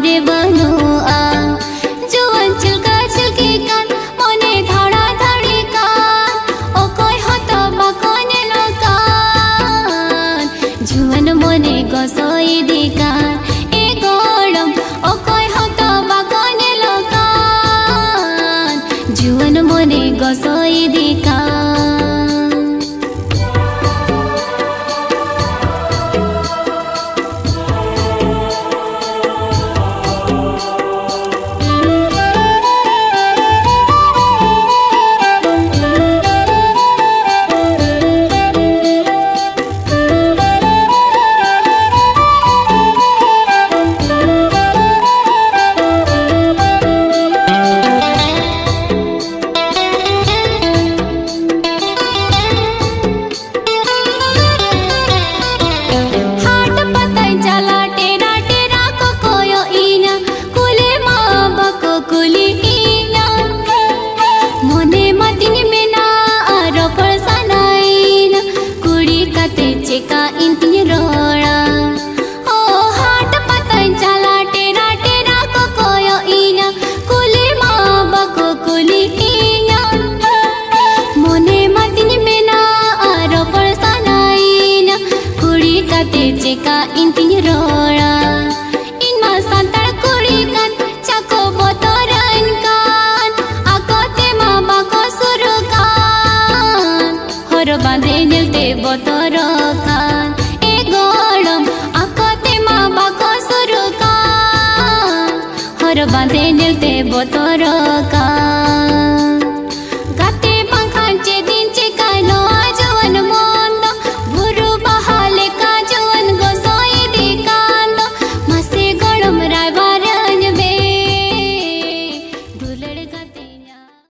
रे बनुआ जुवन चिलका चिलकी कान मने धड़ा धड़ी कान ओकोय हतो बाकोने लोकान जुवन मने गसोई दी कान ए गोड़म ओकोय हतो बाकोने लोकान जुवन मने गसोई दी कान का इंतनी रोड़ा ओ हाट पतन चला टेरा टेरा को कोयो इना कुली माँ बको कुली इना मोने मतिनी मेना आरो परसाना इना कुड़ी का तेजे का इंतनी रोड़ा इनमा संतर कुड़ी कान चको बोतरन कान आको ते माँ बको सुरु कान हरो बांधे निलते बोतर कान ए गोड़म आकोते माँ बाको सुरु कान हर बांधे निलते बोतर कान।